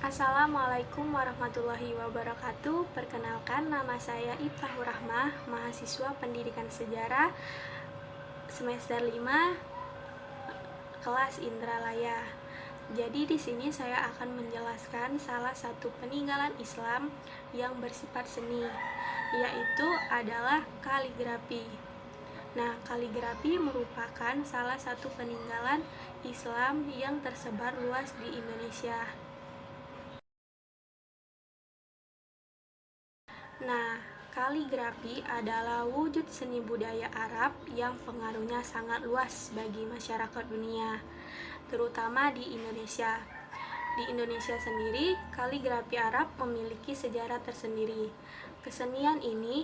Assalamualaikum warahmatullahi wabarakatuh. Perkenalkan, nama saya Iftahur Rahmah, mahasiswa Pendidikan Sejarah semester 5, kelas Indralaya. Jadi di sini saya akan menjelaskan salah satu peninggalan Islam yang bersifat seni, yaitu adalah kaligrafi. Nah, kaligrafi merupakan salah satu peninggalan Islam yang tersebar luas di Indonesia. Nah, kaligrafi adalah wujud seni budaya Arab yang pengaruhnya sangat luas bagi masyarakat dunia, terutama di Indonesia. Di Indonesia sendiri, kaligrafi Arab memiliki sejarah tersendiri. Kesenian ini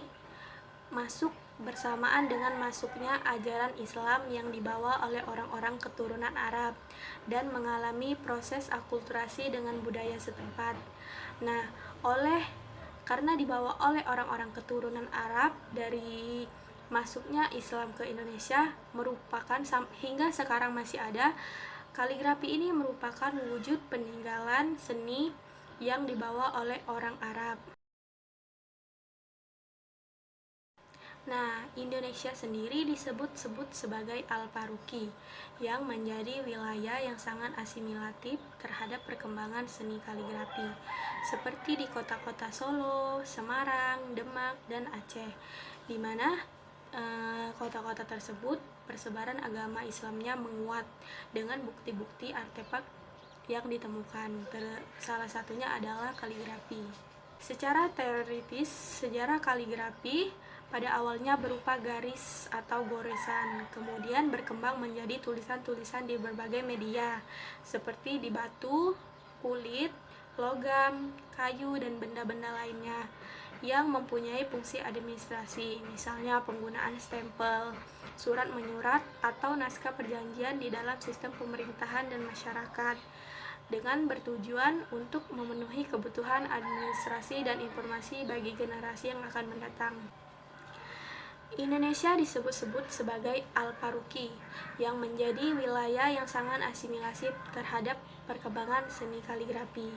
masuk bersamaan dengan masuknya ajaran Islam yang dibawa oleh orang-orang keturunan Arab dan mengalami proses akulturasi dengan budaya setempat. Nah, karena dibawa oleh orang-orang keturunan Arab, dari masuknya Islam ke Indonesia merupakan hingga sekarang masih ada, kaligrafi ini merupakan wujud peninggalan seni yang dibawa oleh orang Arab. Nah, Indonesia sendiri disebut-sebut sebagai Al-Faruqi, yang menjadi wilayah yang sangat asimilatif terhadap perkembangan seni kaligrafi, seperti di kota-kota Solo, Semarang, Demak, dan Aceh, di mana kota-kota tersebut persebaran agama Islamnya menguat dengan bukti-bukti artefak yang ditemukan. Salah satunya adalah kaligrafi. Secara teoritis, sejarah kaligrafi pada awalnya berupa garis atau goresan, kemudian berkembang menjadi tulisan-tulisan di berbagai media, seperti di batu, kulit, logam, kayu, dan benda-benda lainnya yang mempunyai fungsi administrasi, misalnya penggunaan stempel, surat menyurat, atau naskah perjanjian di dalam sistem pemerintahan dan masyarakat, dengan bertujuan untuk memenuhi kebutuhan administrasi dan informasi bagi generasi yang akan mendatang. Indonesia disebut-sebut sebagai Al-Faruqi, yang menjadi wilayah yang sangat asimilasi terhadap perkembangan seni kaligrafi.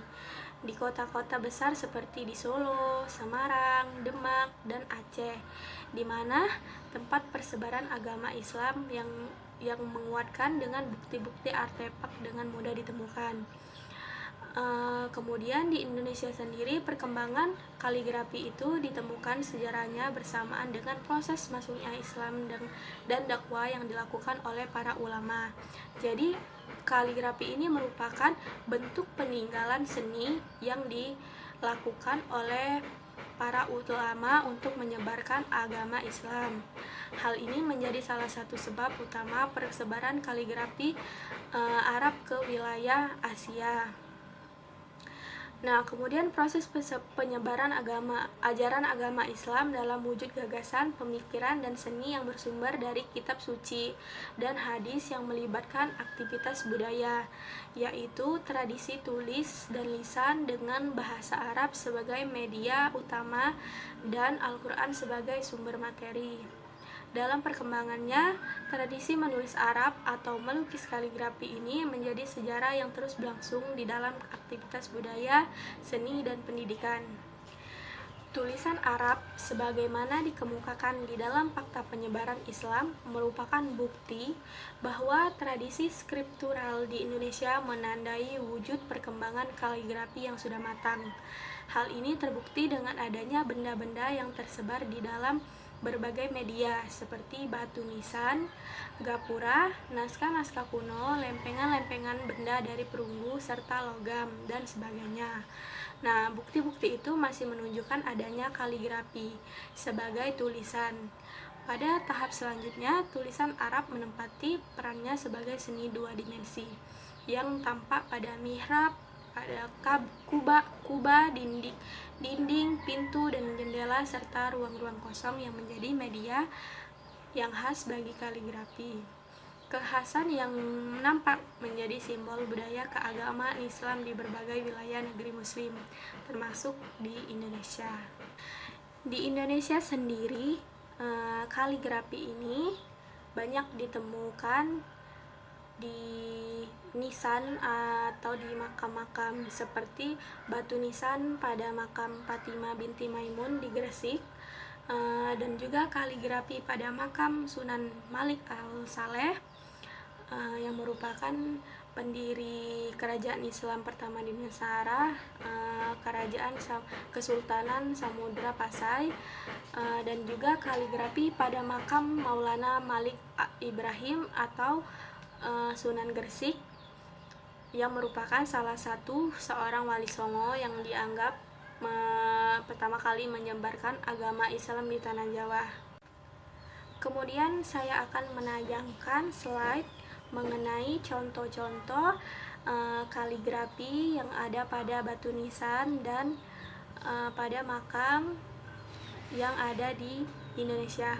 Di kota-kota besar seperti di Solo, Semarang, Demak, dan Aceh, di mana tempat persebaran agama Islam yang menguatkan dengan bukti-bukti artefak dengan mudah ditemukan. Kemudian di Indonesia sendiri, perkembangan kaligrafi itu ditemukan sejarahnya bersamaan dengan proses masuknya Islam dan dakwah yang dilakukan oleh para ulama. Jadi kaligrafi ini merupakan bentuk peninggalan seni yang dilakukan oleh para ulama untuk menyebarkan agama Islam. Hal ini menjadi salah satu sebab utama persebaran kaligrafi Arab ke wilayah Asia. Nah, kemudian proses penyebaran ajaran agama Islam dalam wujud gagasan, pemikiran, dan seni yang bersumber dari kitab suci dan hadis yang melibatkan aktivitas budaya, yaitu tradisi tulis dan lisan dengan bahasa Arab sebagai media utama dan Al-Quran sebagai sumber materi. Dalam perkembangannya, tradisi menulis Arab atau melukis kaligrafi ini menjadi sejarah yang terus berlangsung di dalam aktivitas budaya, seni, dan pendidikan. Tulisan Arab, sebagaimana dikemukakan di dalam Fakta Penyebaran Islam, merupakan bukti bahwa tradisi skriptural di Indonesia menandai wujud perkembangan kaligrafi yang sudah matang. Hal ini terbukti dengan adanya benda-benda yang tersebar di dalam berbagai media seperti batu nisan, gapura, naskah-naskah kuno, lempengan-lempengan benda dari perunggu, serta logam, dan sebagainya. Nah, bukti-bukti itu masih menunjukkan adanya kaligrafi sebagai tulisan. Pada tahap selanjutnya, tulisan Arab menempati perannya sebagai seni dua dimensi yang tampak pada mihrab, pada kubah, dinding, pintu, dan jendela, serta ruang-ruang kosong yang menjadi media yang khas bagi kaligrafi. Kekhasan yang nampak menjadi simbol budaya keagamaan Islam di berbagai wilayah negeri Muslim, termasuk di Indonesia. Di Indonesia sendiri, kaligrafi ini banyak ditemukan di nisan atau di makam-makam seperti batu nisan pada makam Fatimah binti Maimun di Gresik, dan juga kaligrafi pada makam Sunan Malik Al-Saleh, yang merupakan pendiri kerajaan Islam pertama di Nusantara, kerajaan Kesultanan Samudra Pasai, dan juga kaligrafi pada makam Maulana Malik Ibrahim atau Sunan Gresik, yang merupakan salah satu seorang wali songo yang dianggap pertama kali menyebarkan agama Islam di tanah Jawa. Kemudian saya akan menayangkan slide mengenai contoh-contoh kaligrafi yang ada pada batu nisan dan pada makam yang ada di Indonesia.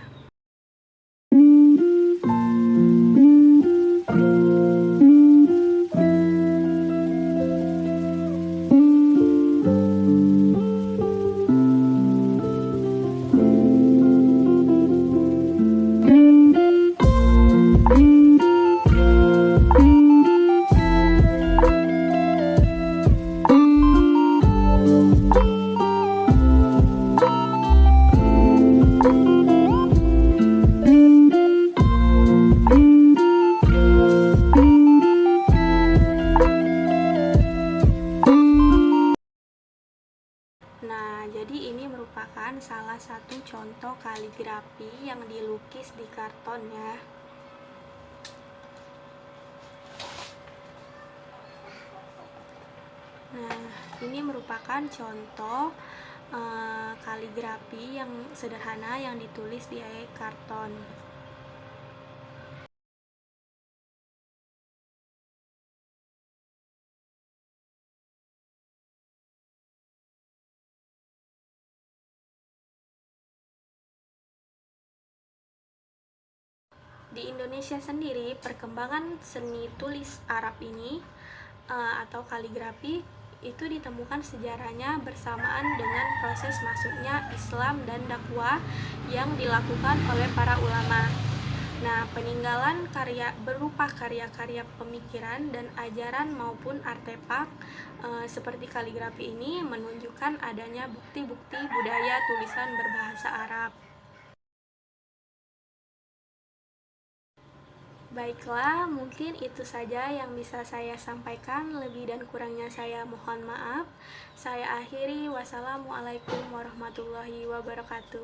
Nah, jadi ini merupakan salah satu contoh kaligrafi yang dilukis di karton ya. Nah, ini merupakan contoh kaligrafi yang sederhana yang ditulis di karton. Di Indonesia sendiri, perkembangan seni tulis Arab ini atau kaligrafi itu ditemukan sejarahnya bersamaan dengan proses masuknya Islam dan dakwah yang dilakukan oleh para ulama. Nah, peninggalan karya berupa karya-karya pemikiran dan ajaran maupun artefak seperti kaligrafi ini menunjukkan adanya bukti-bukti budaya tulisan berbahasa Arab. Baiklah, mungkin itu saja yang bisa saya sampaikan. Lebih dan kurangnya saya mohon maaf. Saya akhiri. Wassalamualaikum warahmatullahi wabarakatuh.